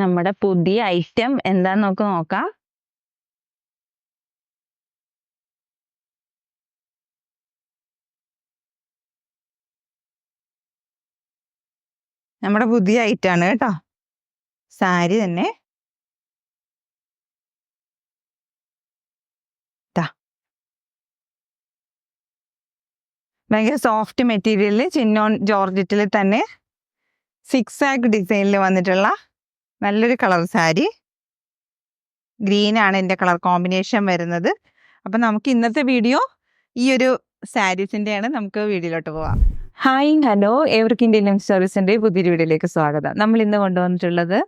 നമ്മുടെ പുതിയ ഐറ്റം എന്താന്ന് നോക്കാം. നമ്മുടെ പുതിയ ഐറ്റാണ് കേട്ടോ. സാരി തന്നെ ഭയങ്കര സോഫ്റ്റ് മെറ്റീരിയലിൽ ചിന്നോൺ ജോർജറ്റിൽ തന്നെ 6 ആഗ് ഡിസൈനിൽ വന്നിട്ടുള്ള നല്ലൊരു കളർ സാരി. ഗ്രീൻ ആണ് എൻ്റെ കളർ കോമ്പിനേഷൻ വരുന്നത്. അപ്പം നമുക്ക് ഇന്നത്തെ വീഡിയോ ഈ ഒരു സാരീസിൻ്റെയാണ്. നമുക്ക് വീഡിയോയിലോട്ട് പോവാം. ഹായ് ഹലോ, ഏവർക്കും ഇന്ത്യൻ സർവീസിൻ്റെ പുതിയൊരു വീഡിയോയിലേക്ക് സ്വാഗതം. നമ്മൾ ഇന്ന് കൊണ്ടുവന്നിട്ടുള്ളത്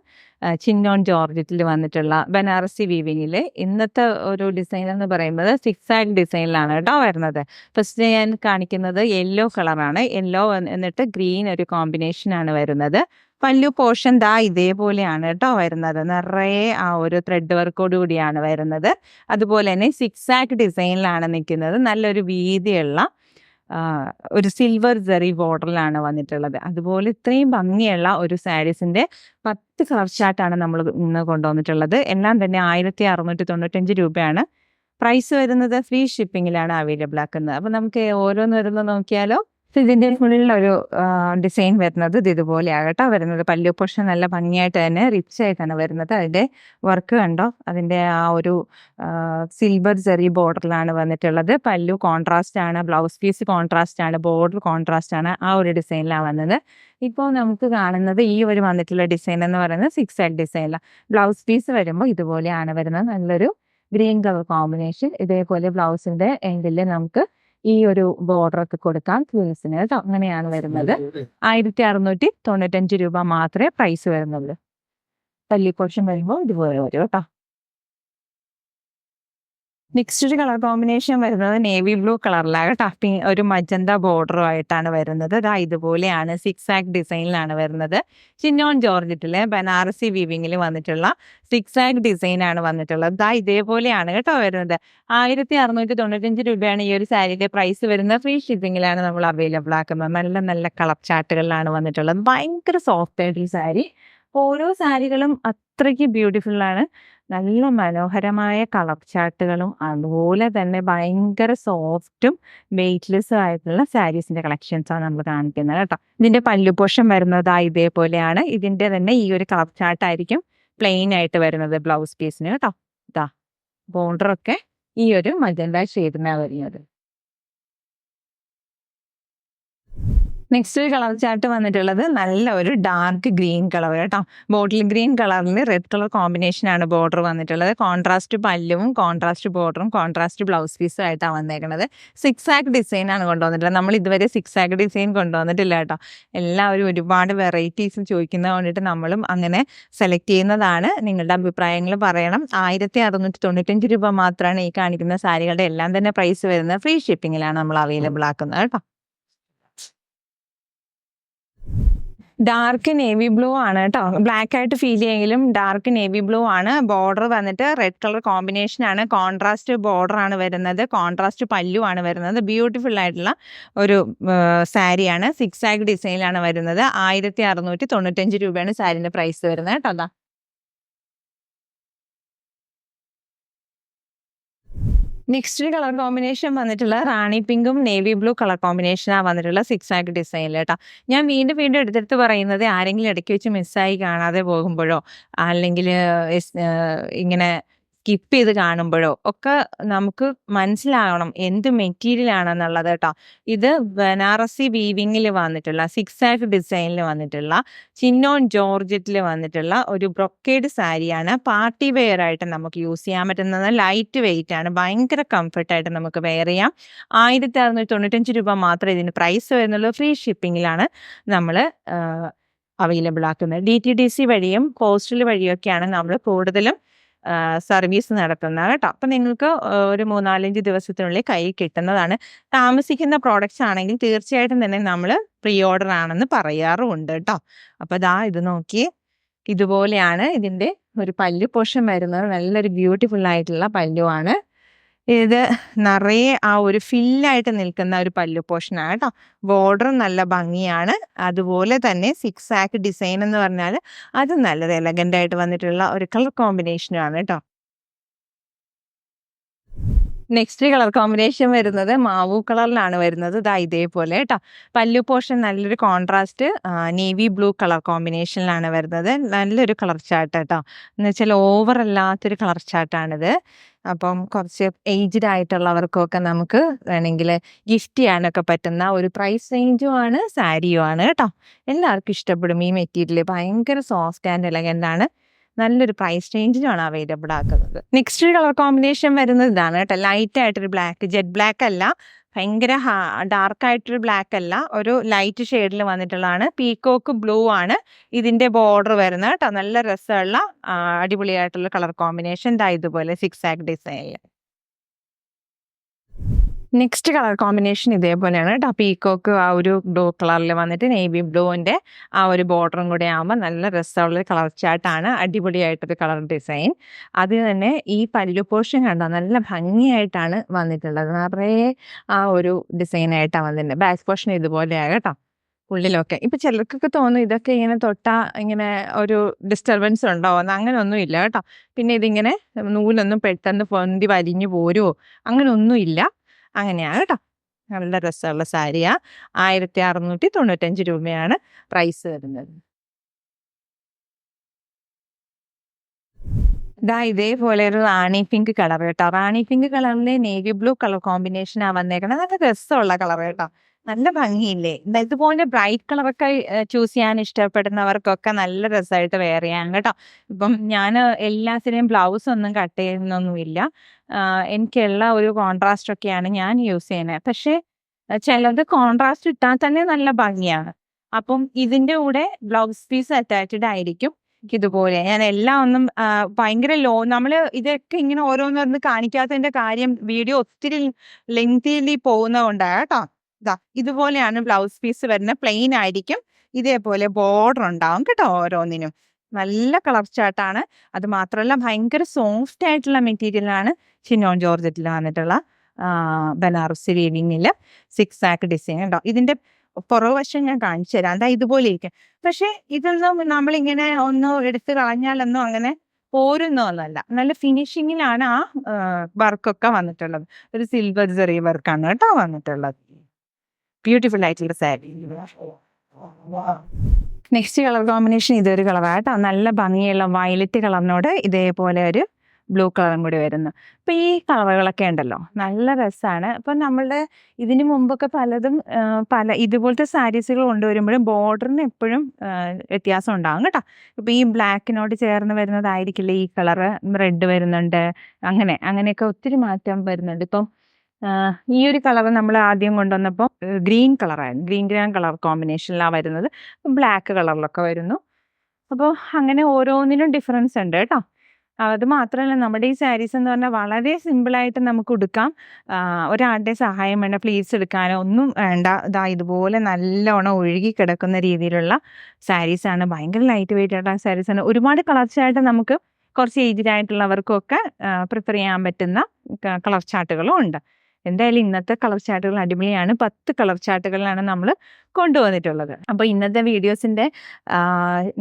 ചിന്നോൺ ജോർജറ്റിൽ വന്നിട്ടുള്ള ബനാറസി വീവിങ്ങിൽ ഇന്നത്തെ ഒരു ഡിസൈൻ എന്ന് പറയുന്നത് 6 ആഗ് ഡിസൈനിലാണ് കേട്ടോ വരുന്നത്. ഫസ്റ്റ് ഞാൻ കാണിക്കുന്നത് യെല്ലോ കളറാണ്. യെല്ലോ എന്നിട്ട് ഗ്രീൻ ഒരു കോമ്പിനേഷനാണ് വരുന്നത്. പല്ലു പോർഷൻ ദാ ഇതേപോലെയാണ് കേട്ടോ വരുന്നത്. നിറയെ ആ ഒരു ത്രെഡ് വർക്കോട് കൂടിയാണ് വരുന്നത്. അതുപോലെ തന്നെ 6 ആഗ് ഡിസൈനിലാണ് നിൽക്കുന്നത്. നല്ലൊരു വീതിയുള്ള ഒരു സിൽവർ ജെറി ബോർഡറിലാണ് വന്നിട്ടുള്ളത്. അതുപോലെ ഇത്രയും ഭംഗിയുള്ള ഒരു സാരീസിൻ്റെ 10 കളർ ചാർട്ടാണ് നമ്മൾ ഇന്ന് കൊണ്ടുവന്നിട്ടുള്ളത്. എല്ലാം തന്നെ 1695 രൂപയാണ് പ്രൈസ് വരുന്നത്. ഫ്രീ ഷിപ്പിങ്ങിലാണ് അവൈലബിൾ ആക്കുന്നത്. അപ്പോൾ നമുക്ക് ഓരോന്ന് നോക്കിയാലോ. ഇതിൻ്റെ ഫുള്ളൊരു ഡിസൈൻ വരുന്നത് ഇതുപോലെയാകട്ടോ വരുന്നത്. പല്ലു പോർഷൻ നല്ല ഭംഗിയായിട്ട് തന്നെ റിച്ച് ആയിട്ടാണ് വരുന്നത്. അതിൻ്റെ വർക്ക് കണ്ടോ, അതിൻ്റെ ആ ഒരു സിൽവർ ജെറി ബോർഡറിലാണ് വന്നിട്ടുള്ളത്. പല്ലു കോൺട്രാസ്റ്റ് ആണ്, ബ്ലൗസ് പീസ് കോൺട്രാസ്റ്റ് ആണ്, ബോർഡർ കോൺട്രാസ്റ്റ് ആണ്. ആ ഒരു ഡിസൈനിലാണ് വന്നത്. ഇപ്പോൾ നമുക്ക് കാണുന്നത് ഈ ഒരു വന്നിട്ടുള്ള ഡിസൈൻ എന്ന് പറയുന്നത് 6 ആഗ് ഡിസൈനിലാണ്. ബ്ലൗസ് പീസ് വരുമ്പോൾ ഇതുപോലെയാണ് വരുന്നത്. നല്ലൊരു ഗ്രീൻ കളർ കോമ്പിനേഷൻ. ഇതേപോലെ ബ്ലൗസിൻ്റെ എൻഡിൽ നമുക്ക് ഈ ഒരു ബോർഡർ ഒക്കെ കൊടുക്കാം ട്വിൻസിന് കേട്ടോ. അങ്ങനെയാണ് വരുന്നത്. 1695 രൂപ മാത്രമേ പ്രൈസ് വരുന്നുള്ളൂ. പല്ലി പോർഷൻ വരുമ്പോൾ ഇതുപോലെ വരും കേട്ടോ. നെക്സ്റ്റ് കളർ കോമ്പിനേഷൻ വരുന്നത് നേവി ബ്ലൂ കളറിലാണ് കേട്ടോ. ഒരു മജന്ത ബോർഡറുമായിട്ടാണ് വരുന്നത്. അതാ ഇതുപോലെയാണ് 6 ആഗ് ഡിസൈനിലാണ് വരുന്നത്. ചിന്നോൺ ജോർജറ്റിലെ ബനാറസി വീവിങ്ങിൽ വന്നിട്ടുള്ള 6 ആഗ് ഡിസൈനാണ് വന്നിട്ടുള്ളത്. ദാ ഇതേപോലെയാണ് കേട്ടോ വരുന്നത്. 1695 രൂപയാണ് ഈ ഒരു സാരിയുടെ പ്രൈസ് വരുന്നത്. ഫ്രീ ഷിപ്പിങ്ങിലാണ് നമ്മൾ അവൈലബിൾ ആക്കുന്നത്. നല്ല നല്ല കളർ ചാർട്ടുകളിലാണ് വന്നിട്ടുള്ളത്. ഭയങ്കര സോഫ്റ്റ് ആയിട്ടുള്ള സാരി. ഓരോ സാരികളും അത്രയ്ക്ക് ബ്യൂട്ടിഫുള്ളാണ്. നല്ല മനോഹരമായ കളർ ചാർട്ടുകളും അതുപോലെ തന്നെ ഭയങ്കര സോഫ്റ്റും വെയ്റ്റ്ലെസ്സും ആയിട്ടുള്ള സാരീസിൻ്റെ കളക്ഷൻസാണ് നമ്മൾ കാണിക്കുന്നത് കേട്ടോ. ഇതിൻ്റെ പല്ലു പോർഷൻ വരുന്നത് ഇതേപോലെയാണ്. ഇതിൻ്റെ തന്നെ ഈ ഒരു കളർ ചാർട്ടായിരിക്കും പ്ലെയിൻ ആയിട്ട് വരുന്നത് ബ്ലൗസ് പീസിന് കേട്ടോ. ഇതാ ബോർഡറൊക്കെ ഈ ഒരു മജന്ത ഷെയ്ഡിനാണ് വരുന്നത്. നെക്സ്റ്റ് കളർ ചാർട്ട് വന്നിട്ടുള്ളത് നല്ല ഒരു ഡാർക്ക് ഗ്രീൻ കളർ കേട്ടോ. ബോട്ടിൽ ഗ്രീൻ കളറിൽ റെഡ് കളർ കോമ്പിനേഷനാണ് ബോർഡർ വന്നിട്ടുള്ളത്. കോൺട്രാസ്റ്റ് പല്ലുവും കോൺട്രാസ്റ്റ് ബോർഡറും കോൺട്രാസ്റ്റ് ബ്ലൗസ് പീസും ആയിട്ടാണ് വന്നേക്കുന്നത്. 6 ആഗ് ഡിസൈനാണ് കൊണ്ടുവന്നിട്ടുള്ളത്. നമ്മൾ ഇതുവരെ 6 ആഗ് ഡിസൈൻ കൊണ്ടുവന്നിട്ടില്ല കേട്ടോ. എല്ലാവരും ഒരുപാട് വെറൈറ്റീസ് ചോദിക്കുന്നത് കൊണ്ടിട്ട് നമ്മളും അങ്ങനെ സെലക്ട് ചെയ്യുന്നതാണ്. നിങ്ങളുടെ അഭിപ്രായങ്ങൾ പറയണം. 1695 രൂപ മാത്രമാണ് ഈ കാണിക്കുന്ന സാരികളുടെ എല്ലാം തന്നെ പ്രൈസ് വരുന്നത്. ഫ്രീ ഷിപ്പിങ്ങിലാണ് നമ്മൾ അവൈലബിൾ ആക്കുന്നത് കേട്ടോ. ഡാർക്ക് നേവി ബ്ലൂ ആണ് കേട്ടോ. ബ്ലാക്ക് ആയിട്ട് ഫീൽ ചെയ്യുമെങ്കിലും ഡാർക്ക് നേവി ബ്ലൂ ആണ്. ബോർഡർ വന്നിട്ട് റെഡ് കളർ കോമ്പിനേഷൻ ആണ്. കോൺട്രാസ്റ്റ് ബോർഡർ ആണ് വരുന്നത്. കോൺട്രാസ്റ്റ് പല്ലു ആണ് വരുന്നത്. ബ്യൂട്ടിഫുൾ ആയിട്ടുള്ള ഒരു സാരിയാണ്. 6 ആഗ് ഡിസൈനിലാണ് വരുന്നത്. 1695 രൂപയാണ് സാരിൻ്റെ പ്രൈസ് വരുന്നത് കേട്ടോ. അതാ നെക്സ്റ്റ് കളർ കോമ്പിനേഷൻ വന്നിട്ടുള്ള റാണി പിങ്കും നേവി ബ്ലൂ കളർ കോമ്പിനേഷനാണ് വന്നിട്ടുള്ള 6 ആഗ് ഡിസൈനിൽ കേട്ടോ. ഞാൻ വീണ്ടും എടുത്തെടുത്ത് പറയുന്നത് ആരെങ്കിലും ഇടയ്ക്ക് വെച്ച് മിസ്സായി കാണാതെ പോകുമ്പോഴോ അല്ലെങ്കിൽ ഇങ്ങനെ സ്കിപ്പ് ചെയ്ത് കാണുമ്പോഴോ ഒക്കെ നമുക്ക് മനസ്സിലാകണം എന്ത് മെറ്റീരിയൽ ആണെന്നുള്ളത് കേട്ടോ. ഇത് ബനാറസി വീവിങ്ങിൽ വന്നിട്ടുള്ള 6 ആഗ് ഡിസൈനിൽ വന്നിട്ടുള്ള ചിന്നോൺ ജോർജറ്റിൽ വന്നിട്ടുള്ള ഒരു ബ്രൊക്കേഡ് സാരിയാണ്. പാർട്ടി വെയർ ആയിട്ട് നമുക്ക് യൂസ് ചെയ്യാൻ പറ്റുന്നത്. ലൈറ്റ് വെയിറ്റ് ആണ്. ഭയങ്കര കംഫർട്ടായിട്ട് നമുക്ക് വെയർ ചെയ്യാം. 1695 രൂപ മാത്രമേ ഇതിന് പ്രൈസ് വരുന്നുള്ളൂ. ഫ്രീ ഷിപ്പിങ്ങിലാണ് നമ്മൾ അവൈലബിൾ ആക്കുന്നത്. DTDC വഴിയും പോസ്റ്റൽ വഴിയൊക്കെയാണ് നമ്മൾ കൂടുതലും സർവീസ് നടത്തുന്നത് കേട്ടോ. അപ്പം നിങ്ങൾക്ക് ഒരു 3-4 ദിവസത്തിനുള്ളിൽ കയ്യിൽ കിട്ടുന്നതാണ്. താമസിക്കുന്ന പ്രോഡക്റ്റ്സ് ആണെങ്കിൽ തീർച്ചയായിട്ടും തന്നെ നമ്മൾ പ്രീ ഓർഡർ ആണെന്ന് പറയാറുമുണ്ട് കേട്ടോ. അപ്പോൾ ഇത് നോക്കിയേ, ഇതുപോലെയാണ് ഇതിൻ്റെ ഒരു പല്ലു പോർഷൻ വരുന്നത്. നല്ലൊരു ബ്യൂട്ടിഫുൾ ആയിട്ടുള്ള പല്ലുവാണ്. ഇത് നിറയെ ആ ഒരു ഫില്ലായിട്ട് നിൽക്കുന്ന ഒരു പല്ലു പോർഷനാണ് കേട്ടോ. ബോർഡർ നല്ല ഭംഗിയാണ്. അതുപോലെ തന്നെ സിക്സ് ആക്ക് ഡിസൈൻ എന്ന് പറഞ്ഞാൽ അത് നല്ലത് എലഗൻ്റ് ആയിട്ട് വന്നിട്ടുള്ള ഒരു കളർ കോമ്പിനേഷനാണ് കേട്ടോ. നെക്സ്റ്റ് കളർ കോമ്പിനേഷൻ വരുന്നത് മാവു കളറിലാണ് വരുന്നത്. ഇതാ ഇതേപോലെ കേട്ടോ. പല്ലു പോർഷൻ നല്ലൊരു കോൺട്രാസ്റ്റ് നേവി ബ്ലൂ കളർ കോമ്പിനേഷനിലാണ് വരുന്നത്. നല്ലൊരു കളർ ചാർട്ട് കേട്ടോ. എന്ന് വെച്ചാൽ ഓവർ അല്ലാത്തൊരു കളർ ചാർട്ടാണിത്. അപ്പം കുറച്ച് ഏജ്ഡ് ആയിട്ടുള്ളവർക്കൊക്കെ നമുക്ക് വേണമെങ്കിൽ ഗിഫ്റ്റ് ചെയ്യാനൊക്കെ പറ്റുന്ന ഒരു പ്രൈസ് റേഞ്ചുമാണ്, സാരിയുമാണ് കേട്ടോ. എല്ലാവർക്കും ഇഷ്ടപ്പെടും ഈ മെറ്റീരിയൽ. ഭയങ്കര സോഫ്റ്റ് ആൻഡ് എലഗൻ്റ് ആണ്. നല്ലൊരു പ്രൈസ് റേഞ്ചിലാണ് അവൈലബിൾ ആക്കുന്നത്. നെക്സ്റ്റ് കളർ കോമ്പിനേഷൻ വരുന്നത് ഇതാണ് കേട്ടോ. ലൈറ്റ് ആയിട്ടൊരു ബ്ലാക്ക്, ജെറ്റ് ബ്ലാക്ക് അല്ല, ഭയങ്കര ഡാർക്ക് ആയിട്ടൊരു ബ്ലാക്ക് അല്ല, ഒരു ലൈറ്റ് ഷെയ്ഡിൽ വന്നിട്ടുള്ളതാണ്. പീക്കോക്ക് ബ്ലൂ ആണ് ഇതിന്റെ ബോർഡർ വരുന്നത് കേട്ടോ. നല്ല രസമുള്ള അടിപൊളിയായിട്ടുള്ള കളർ കോമ്പിനേഷൻ ഇതുപോലെ സിക്സ് ആക്ക് ഡിസൈനിൽ. നെക്സ്റ്റ് കളർ കോമ്പിനേഷൻ ഇതേപോലെയാണ് കേട്ടോ. പീക്കോക്ക് ആ ഒരു ബ്ലൂ കളറിൽ വന്നിട്ട് നേവി ബ്ലൂവിൻ്റെ ആ ഒരു ബോർഡറും കൂടെ ആകുമ്പോൾ നല്ല രസമുള്ളൊരു കളർ ചാർട്ടാണ്. അടിപൊളിയായിട്ടൊരു കളർ ഡിസൈൻ. അത് തന്നെ ഈ പല്ലു പോർഷൻ കണ്ടോ നല്ല ഭംഗിയായിട്ടാണ് വന്നിട്ടുള്ളത്. നിറയെ ആ ഒരു ഡിസൈനായിട്ടാണ് വന്നിട്ടുണ്ട്. ബാക്ക് പോർഷൻ ഇതുപോലെയാണ് കേട്ടോ. ഉള്ളിലൊക്കെ ഇപ്പം ചിലർക്കൊക്കെ തോന്നും ഇതൊക്കെ ഇങ്ങനെ തൊട്ടാൽ ഇങ്ങനെ ഒരു ഡിസ്റ്റർബൻസ് ഉണ്ടാവുമെന്ന്. അങ്ങനെയൊന്നും ഇല്ല കേട്ടോ. പിന്നെ ഇതിങ്ങനെ നൂലൊന്നും പെട്ടെന്ന് പൊന്തി വലിഞ്ഞു പോരുമോ അങ്ങനെയൊന്നും ഇല്ല. അങ്ങനെയാണ് കേട്ടോ. നല്ല രസമുള്ള സാരിയാണ്. 1695 രൂപയാണ് പ്രൈസ് വരുന്നത്. ഇതേപോലെ ഒരു റാണി പിങ്ക് കളർ കേട്ടോ. റാണി പിങ്ക് കളറിലെ നേവി ബ്ലൂ കളർ കോമ്പിനേഷനാണ് വന്നേക്കണത്. നല്ല രസമുള്ള കളർ കേട്ടോ. നല്ല ഭംഗിയില്ലേ. ഇതുപോലെ ബ്രൈറ്റ് കളറൊക്കെ ചൂസ് ചെയ്യാൻ ഇഷ്ടപ്പെടുന്നവർക്കൊക്കെ നല്ല രസമായിട്ട് വെയർ ചെയ്യാൻ കേട്ടോ. ഇപ്പം ഞാൻ എല്ലാത്തിനെയും ബ്ലൗസ് ഒന്നും കട്ട് ചെയ്യുന്നൊന്നുമില്ല. എനിക്കുള്ള ഒരു കോൺട്രാസ്റ്റ് ഒക്കെയാണ് ഞാൻ യൂസ് ചെയ്യുന്നത്. പക്ഷേ ചിലത് കോൺട്രാസ്റ്റ് ഇട്ടാൽ തന്നെ നല്ല ഭംഗിയാണ്. അപ്പം ഇതിൻ്റെ കൂടെ ബ്ലൗസ് പീസ് അറ്റാച്ച്ഡ് ആയിരിക്കും. ഇതുപോലെ ഞാൻ എല്ലാം ഒന്നും ഭയങ്കര നമ്മൾ ഇതൊക്കെ ഇങ്ങനെ ഓരോന്നൊന്ന് കാണിക്കാത്തതിന്റെ കാര്യം വീഡിയോ ഒത്തിരി ലെങ്തിലി പോകുന്നതുകൊണ്ടാണ് കേട്ടോ. ഇതുപോലെയാണ് ബ്ലൗസ് പീസ് വരുന്നത്. പ്ലെയിൻ ആയിരിക്കും. ഇതേപോലെ ബോർഡർ ഉണ്ടാവും കേട്ടോ ഓരോന്നിനും. നല്ല കളർ ചാർട്ടാണ്. അത് മാത്രമല്ല ഭയങ്കര സോഫ്റ്റ് ആയിട്ടുള്ള മെറ്റീരിയലാണ്. ചിനോൺ ജോർജറ്റിൽ വന്നിട്ടുള്ള ബനാറസി വീവിങ്ങിൽ സിക്സ് ആക്ക് ഡിസൈൻ ഉണ്ടോ. ഇതിന്റെ പുറകുവശം ഞാൻ കാണിച്ചു തരാം. ഇതുപോലെ ഇരിക്കും. പക്ഷെ ഇതൊന്നും നമ്മളിങ്ങനെ ഒന്ന് എടുത്ത് കളഞ്ഞാലൊന്നും അങ്ങനെ പോരുന്നൊന്നല്ല. നല്ല ഫിനിഷിങ്ങിലാണ് ആ വർക്കൊക്കെ വന്നിട്ടുള്ളത്. ഒരു സിൽവർ ജെറി വർക്കാണ് കേട്ടോ വന്നിട്ടുള്ളത്. ബ്യൂട്ടിഫുൾ ആയിട്ടുള്ള സാരി. നെക്സ്റ്റ് കളർ കോമ്പിനേഷൻ ഇതൊരു കളറാണ് കേട്ടോ. നല്ല ഭംഗിയുള്ള വയലറ്റ് കളറിനോട് ഇതേപോലെ ഒരു ബ്ലൂ കളറും കൂടി വരുന്നു. അപ്പോൾ ഈ കളറുകളൊക്കെ ഉണ്ടല്ലോ നല്ല രസമാണ്. അപ്പം നമ്മളുടെ ഇതിന് മുമ്പൊക്കെ പലതും ഇതുപോലത്തെ സാരീസുകൾ കൊണ്ടുവരുമ്പോഴും ബോർഡറിന് എപ്പോഴും വ്യത്യാസം ഉണ്ടാകും കേട്ടോ. ഇപ്പോൾ ഈ ബ്ലാക്കിനോട് ചേർന്ന് വരുന്നതായിരിക്കില്ല ഈ കളറ്. റെഡ് വരുന്നുണ്ട്. അങ്ങനെയൊക്കെ ഒത്തിരി മാറ്റം വരുന്നുണ്ട്. ഇപ്പം ഈ ഒരു കളർ നമ്മൾ ആദ്യം കൊണ്ടുവന്നപ്പോൾ ഗ്രീൻ കളറായിരുന്നു. ഗ്രീൻ കളർ കോമ്പിനേഷനിലാണ് വരുന്നത്. ബ്ലാക്ക് കളറിലൊക്കെ വരുന്നു. അപ്പോൾ അങ്ങനെ ഓരോന്നിനും ഡിഫറൻസ് ഉണ്ട് കേട്ടോ. അത് മാത്രമല്ല നമ്മുടെ ഈ സാരീസ് എന്ന് പറഞ്ഞാൽ വളരെ സിമ്പിളായിട്ട് നമുക്ക് ഉടുക്കാം. ഒരാളുടെ സഹായം വേണ്ട, പ്ലീറ്റ്സ് എടുക്കാനോ ഒന്നും വേണ്ട. ഇതുപോലെ നല്ലോണം ഒഴുകി കിടക്കുന്ന രീതിയിലുള്ള സാരീസാണ്. ഭയങ്കര ലൈറ്റ് വെയിറ്റ് ആയിട്ടുള്ള സാരീസാണ്. ഒരുപാട് കളർ ചാർട്ട് നമുക്ക് കുറച്ച് ഏജ്ഡ് ആയിട്ടുള്ളവർക്കൊക്കെ പ്രിഫർ ചെയ്യാൻ പറ്റുന്ന കളർ ചാർട്ടുകളും ഉണ്ട്. എന്തായാലും ഇന്നത്തെ കളർ ചാർട്ടുകൾ അടിപൊളിയാണ്. 10 കളർ ചാർട്ടുകളിലാണ് നമ്മൾ കൊണ്ടുവന്നിട്ടുള്ളത്. അപ്പോൾ ഇന്നത്തെ വീഡിയോസിൻ്റെ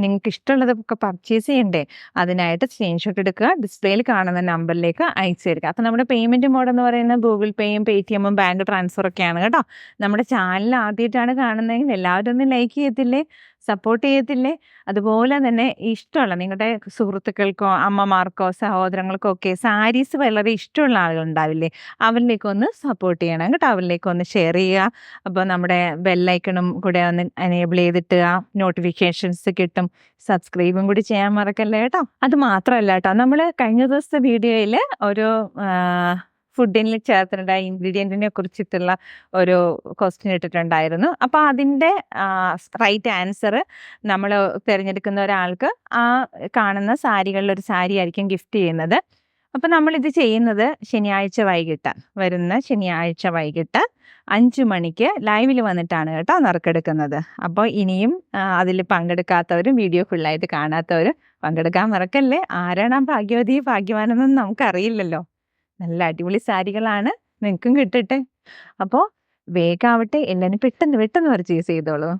നിങ്ങൾക്ക് ഇഷ്ടമുള്ളതൊക്കെ പർച്ചേസ് ചെയ്യണ്ടേ, അതിനായിട്ട് സ്ക്രീൻഷോട്ട് എടുക്കുക, ഡിസ്പ്ലേയിൽ കാണുന്ന നമ്പറിലേക്ക് അയച്ചു തരിക. അപ്പോൾ നമ്മുടെ പേയ്മെൻറ്റ് മോഡ് എന്ന് പറയുന്നത് ഗൂഗിൾ പേയും പേടിഎമ്മും ബാങ്ക് ട്രാൻസ്ഫറൊക്കെയാണ് കേട്ടോ. നമ്മുടെ ചാനൽ ആദ്യമായിട്ടാണ് കാണുന്നതെങ്കിൽ എല്ലാവരും ഒന്ന് ലൈക്ക് ചെയ്യത്തില്ലേ, സപ്പോർട്ട് ചെയ്യത്തില്ലേ? അതുപോലെ തന്നെ ഇഷ്ടമുള്ള നിങ്ങളുടെ സുഹൃത്തുക്കൾക്കോ അമ്മമാർക്കോ സഹോദരങ്ങൾക്കോ ഒക്കെ സാരീസ് വളരെ ഇഷ്ടമുള്ള ആളുകളുണ്ടാവില്ലേ, അവരിലേക്കൊന്ന് സപ്പോർട്ട് ചെയ്യണം കേട്ടോ. അവരിലേക്കൊന്ന് ഷെയർ ചെയ്യുക. അപ്പോൾ നമ്മുടെ ബെല്ലൈക്കണും കൂടെ ഒന്ന് എനേബിൾ ചെയ്തിട്ട് ആ നോട്ടിഫിക്കേഷൻസ് കിട്ടും. സബ്സ്ക്രൈബും കൂടി ചെയ്യാൻ മറക്കല്ലേ കേട്ടോ. അത് മാത്രമല്ല കേട്ടോ, നമ്മൾ കഴിഞ്ഞ ദിവസത്തെ വീഡിയോയിൽ ഒരു ഫുഡിൽ ചേർത്തിട്ടുള്ള ഇൻഗ്രീഡിയൻറ്റിനെ കുറിച്ചിട്ടുള്ള ഒരു ക്വസ്റ്റ്യൻ ഇട്ടിട്ടുണ്ടായിരുന്നു. അപ്പോൾ അതിൻ്റെ റൈറ്റ് ആൻസർ നമ്മൾ തിരഞ്ഞെടുക്കുന്ന ഒരാൾക്ക് ആ കാണുന്ന സാരികളിലൊരു സാരി ആയിരിക്കും ഗിഫ്റ്റ് ചെയ്യുന്നത്. അപ്പോൾ നമ്മളിത് ചെയ്യുന്നത് വരുന്ന ശനിയാഴ്ച വൈകിട്ട് 5 മണിക്ക് ലൈവിൽ വന്നിട്ടാണ് കേട്ടോ നറുക്കെടുക്കുന്നത്. അപ്പോൾ ഇനിയും അതിൽ പങ്കെടുക്കാത്തവരും വീഡിയോ ഫുള്ളായിട്ട് കാണാത്തവരും പങ്കെടുക്കാൻ മറക്കല്ലേ. ആരാണ് ആ ഭാഗ്യവതി ഭാഗ്യവാനെന്നൊന്നും നമുക്കറിയില്ലല്ലോ. നല്ല അടിപൊളി സാരികളാണ്. നിങ്ങൾക്കും കിട്ടട്ടെ. അപ്പോൾ വേഗാവട്ടെ, എല്ലാവരും പെട്ടെന്ന് പെട്ടെന്ന് പർച്ചേസ് ചെയ്തോളൂ.